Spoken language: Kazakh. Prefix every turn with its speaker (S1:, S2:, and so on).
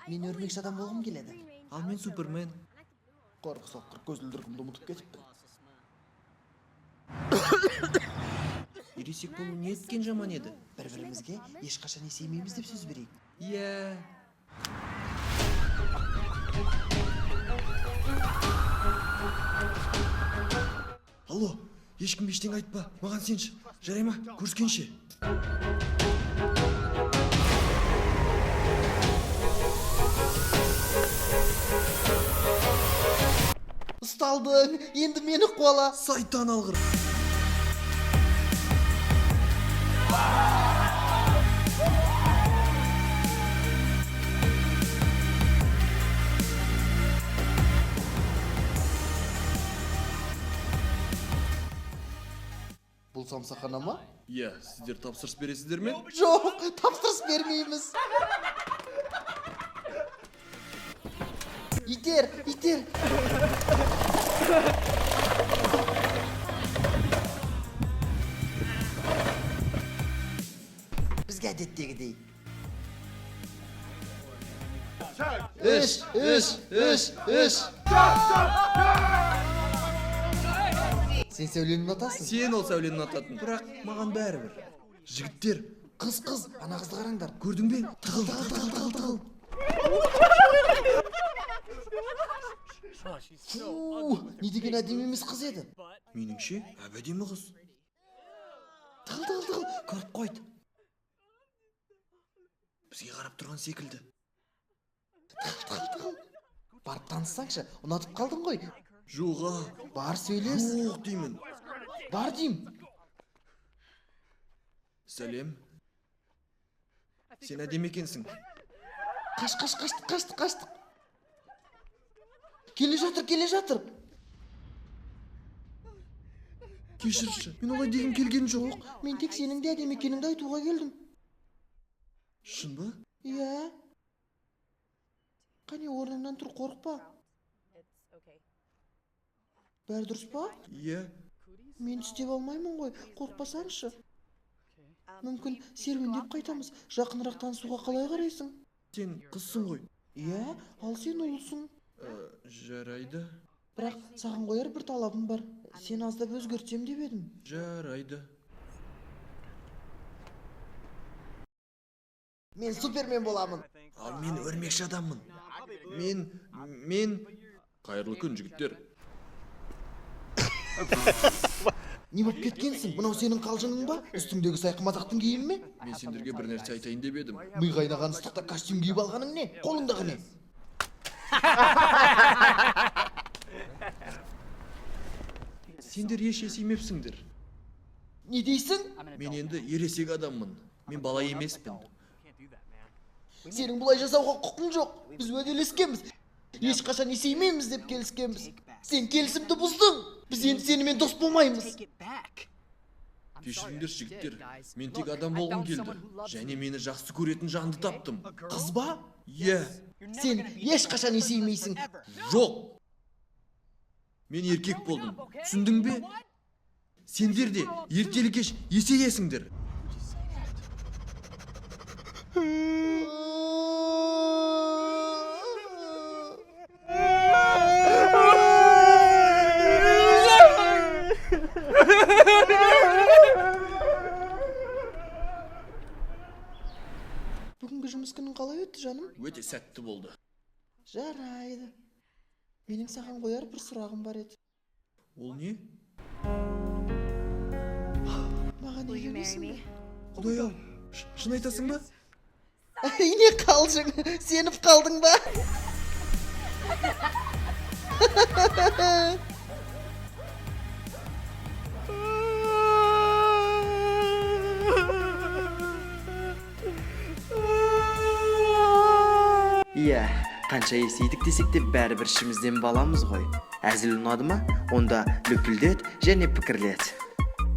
S1: Мен өрмекші адам болғым келеді.
S2: Ал мен Супермен.
S1: Қорқы соққыр көзілдіргімді ұмытып кетіпті.
S2: Ересек болу неткен жаман еді.
S1: Бір-бірімізге ешқашан есеймейміз деп сөз берейік.
S2: Иә. Алло, ешкім ештеңе айтпа. Маған сенші. Жарай ма? Көріскенше.
S1: Ұсталдың, енді мені қуала.
S2: Сайтан алғыр.
S1: Бұл самсақана ма?
S2: Иә, сіздер тапсырыс бересіздер ме?
S1: Жоқ, тапсырыс бермейміз. Итер. Бізге әдеттегідей. Үш. Сен сәулені ұнатасың?
S2: Сен ол сәулені ұнататын. Бірақ маған бәрібір. Жігіттер,
S1: Қыз, ана қызды қараңдар.
S2: көрдің бе? Тығыл.
S1: Не деген әдемі емес қыз еді.
S2: Меніңше, әбәдемі қыз.
S1: Тығыл.
S2: Көріп қойды. Бізге қарап тұрған секілді.
S1: Тығыл. Барып таныссаңшы, ұнатып қалдың ғой.
S2: Жоға.
S1: Бар сөйлес.
S2: Жоқ деймін.
S1: Бар дейм.
S2: Сәлем. Сен әдемі екенсің.
S1: Қаштық. Келе жатыр.
S2: Кешірші, мен олай деген келген жоқ.
S1: Мен тек сенің де әдемі екеніңді айтуға келдім.
S2: Шын ба?
S1: Иә. Қане орныңнан тұр, қорықпа. Бәрі дұрыс па?
S2: Иә.
S1: Мен істеп алмаймын ғой, қорықпасаңшы. Мүмкін серуендеп қайтамыз. Жақынырақ танысуға қалай қарайсың?
S2: Сен қызсың ғой.
S1: Иә, ал сен ұлсың.
S2: Жарайды.
S1: Бірақ саған қояр бір талабым бар. Сен аздап өзгертсем деп едім.
S2: Жарайды.
S1: Мен Супермен боламын.
S2: Ал мен өрмекші адаммын. Мен... Қайырлы күн, жігіттер.
S1: Не боп кеткенсің? Мынау сенің қалжыңың ба? Үстіңдегі сайқымазақтың киімі ме?
S2: Мен сендерге бір нәрсе айтайын деп едім.
S1: Ми қайнаған ыстықта костюм киіп алғаның не? Қолыңдағы не?
S2: Сендер еш есеймепсіңдер.
S1: Не дейсің?
S2: Мен енді ересек адаммын. Мен бала емеспін.
S1: Сенің бұлай жасауға құқың жоқ. Біз уәделескенбіз. Ешқашан есеймейміз деп келіскенбіз. Сен келісімді бұздың. Біз енді сенімен дос болмаймыз.
S2: Кешіріңдер, жігіттер. Мен тек адам болғым келді. Және мені жақсы көретін жанды таптым.
S1: Қыз ба?
S2: Иә.
S1: Сен ешқашан есеймейсің.
S2: Жоқ. Мен еркек болдым. Түсіндің бе? Сендер де ертелі кеш есейесіңдер.
S1: Бүгінгі жұмыс күнің қалай өтті, жаным?
S2: Өте сәтті болды.
S1: Жарайды. Менің саған қояр бір сұрағым бар еді.
S2: Ол не?
S1: Маған үйленесің бе?
S2: Құдай-ау, шын айтасың ба?
S1: Не қалжың? Сеніп қалдың ба?
S3: Иә, қанша есейдік десек те бәрібір ішімізден баламыз ғой. Әзіл ұнады ма? Онда лүпілдет және пікірлет.